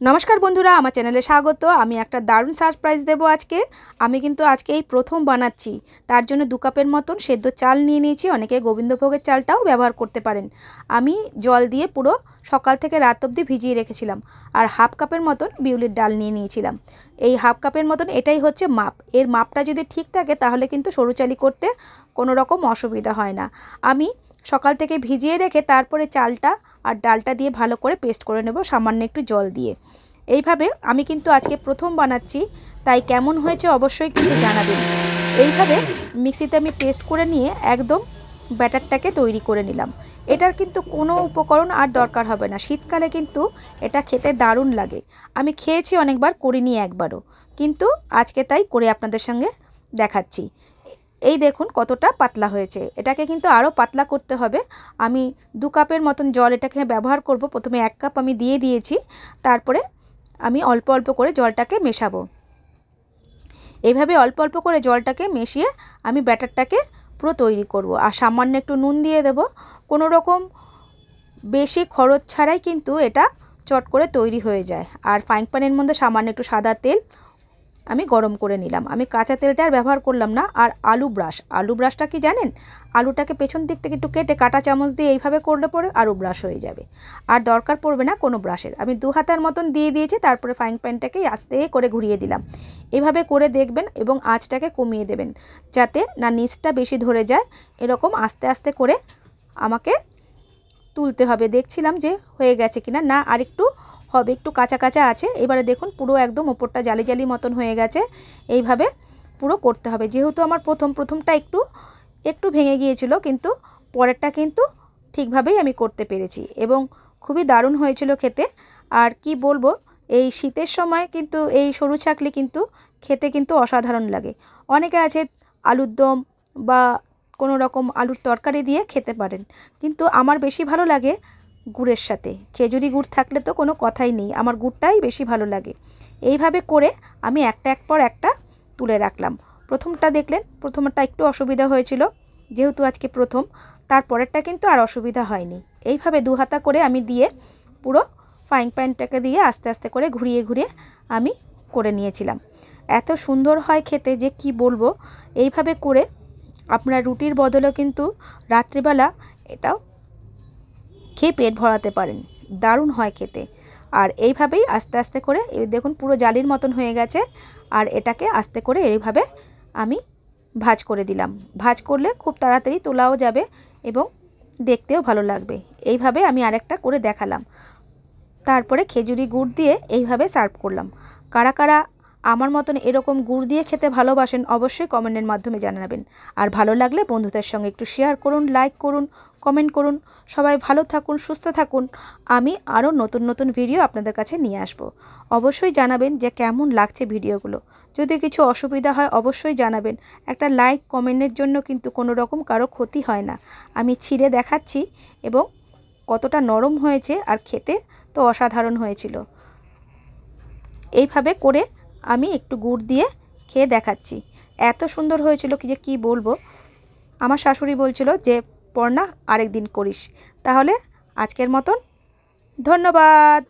नमस्कार बंधुरा आमार चैनेले स्वागत। आमी एकटा दारुण सारप्राइज देबो आजके। आमी किन्तु आजके এই प्रथम बानाচ্ছি। तार जोन्नो 2 কাপের মতন সেদ্ধ চাল নিয়ে নিয়েছি। অনেকে গোবিন্দভোগের চালটাও ব্যবহার করতে পারেন। আমি জল দিয়ে পুরো সকাল থেকে রাত অবধি ভিজিয়ে রেখেছিলাম। আর হাফ কাপের মতন বিউলির ডাল নিয়ে নিয়েছিলাম। এই হাফ কাপের মতন এটাই হচ্ছে মাপ। এর মাপটা যদি ঠিক থাকে তাহলে কিন্তু সরু চালি করতে কোনো রকম অসুবিধা হয় না। আমি সকাল থেকে ভিজিয়ে রেখে তারপরে চালটা আর ডালটা দিয়ে ভালো করে পেস্ট করে নেব সামান্য একটু জল দিয়ে। এইভাবে আমি কিন্তু আজকে প্রথম বানাচ্ছি, তাই কেমন হয়েছে অবশ্যই কিন্তু জানাবেন। এইভাবে মিক্সিতে আমি পেস্ট করে নিয়ে একদম ব্যাটারটাকে তৈরি করে নিলাম। এটার কিন্তু কোনো উপকরণ আর দরকার হবে না। শীতকালে কিন্তু এটা খেতে দারুণ লাগে। আমি খেয়েছি অনেকবার, করিনি একবারও, কিন্তু আজকে তাই করে আপনাদের সঙ্গে দেখাচ্ছি। এই দেখুন কতটা পাতলা হয়েছে। এটাকে কিন্তু আরও পাতলা করতে হবে। আমি 2 কাপের মতন জল এটাকে ব্যবহার করব। প্রথমে 1 কাপ আমি দিয়ে দিয়েছি, তারপরে আমি অল্প অল্প করে জলটাকে মেশাবো। এইভাবে অল্প অল্প করে জলটাকে মিশিয়ে আমি ব্যাটারটাকে পুরো তৈরি করব। আর সামান্য একটু নুন দিয়ে দেব। কোনো রকম বেশি খরচ ছাড়াই কিন্তু এটা চট করে তৈরি হয়ে যায়। আর ফ্রাইং প্যানের মধ্যে সামান্য একটু সাদা তেল আমি গরম করে নিলাম। আমি কাঁচা তেলটা আর ব্যবহার করলাম না। আর আলু ব্রাশটা কি জানেন? আলুটাকে পেছন দিক থেকে একটু কেটে কাঁটা চামচ দিয়ে এইভাবে করলে পরে আলু ব্রাশ হয়ে যাবে। আর দরকার পড়বে না কোনো ব্রাশের। আমি 2 হাতার মতন দিয়ে দিয়েছি। তারপরে ফ্রাইং প্যানটাকে আস্তে করে ঘুরিয়ে দিলাম। এভাবে করে দেখবেন এবং আঁচটাকে কমিয়ে দেবেন, যাতে না নিচটা বেশি ধরে যায়। এরকম আস্তে আস্তে করে আমাকে তুলতে হবে। দেখছিলাম যে হয়ে গেছে কিনা, না আরেকটু হবে, একটু কাঁচা কাঁচা আছে। এবারে দেখুন পুরো একদম ওপরটা জালি জালি মতন হয়ে গেছে। এইভাবে পুরো করতে হবে। যেহেতু আমার প্রথমটা একটু ভেঙে গিয়েছিল, কিন্তু পরেরটা কিন্তু ঠিকভাবেই আমি করতে পেরেছি এবং খুবই দারুণ হয়েছিল খেতে। আর কি বলবো, এই শীতের সময় কিন্তু এই সরু চাকলি কিন্তু খেতে কিন্তু অসাধারণ লাগে। অনেকে আছে আলুর দম বা কোনো রকম আলুর তরকারি দিয়ে খেতে পারেন, কিন্তু আমার বেশি ভালো লাগে গুড়ের সাথে। খেজুরি গুড় থাকলে তো কোনো কথাই নেই, আমার গুড়টাই বেশি ভালো লাগে। এইভাবে করে আমি একটা পর একটা তুলে রাখলাম। প্রথমটা দেখলেন, প্রথমটা একটু অসুবিধা হয়েছিল যেহেতু আজকে প্রথম। তারপরেরটা কিন্তু আর অসুবিধা হয়নি। এইভাবে 2 হাতা করে আমি দিয়ে পুরো ফ্রাইং প্যানটাকে দিয়ে আস্তে আস্তে করে ঘুরিয়ে ঘুরিয়ে আমি করে নিয়েছিলাম। এত সুন্দর হয় খেতে যে কি বলবো। এইভাবে করে আপনার রুটির বদলেও কিন্তু রাত্রিবেলা এটাও খেয়ে পেট ভরাতে পারেন। দারুণ হয় খেতে। আর এইভাবেই আস্তে আস্তে করে দেখুন পুরো জালির মতন হয়ে গেছে। আর এটাকে আস্তে করে এইভাবে আমি ভাঁজ করে দিলাম। ভাঁজ করলে খুব তাড়াতাড়ি তোলাও যাবে এবং দেখতেও ভালো লাগবে। এইভাবে আমি আরেকটা করে দেখালাম। তারপরে খেজুরি গুড় দিয়ে এইভাবে সার্ভ করলাম। কারা কারা আমার মতন এরকম গুড় দিয়ে খেতে ভালোবাসেন অবশ্যই কমেন্টের মাধ্যমে জানাবেন। আর ভালো লাগলে বন্ধুদের সঙ্গে একটু শেয়ার করুন, লাইক করুন, কমেন্ট করুন। সবাই ভালো থাকুন, সুস্থ থাকুন। আমি আরও নতুন নতুন ভিডিও আপনাদের কাছে নিয়ে আসব। অবশ্যই জানাবেন যে কেমন লাগছে ভিডিওগুলো। যদি কিছু অসুবিধা হয় অবশ্যই জানাবেন। একটা লাইক কমেন্টের জন্য কিন্তু কোনো রকম কারো ক্ষতি হয় না। আমি ছিঁড়ে দেখাচ্ছি এবং কতটা নরম হয়েছে, আর খেতে তো অসাধারণ হয়েছিল। এইভাবে করে আমি একটু গুড় দিয়ে খেয়ে দেখাচ্ছি। এত সুন্দর হয়েছিল কি যে কি বলবো। আমার শাশুড়ি বলছিল যে পড়না আরেকদিন করিস। তাহলে আজকের মতন ধন্যবাদ।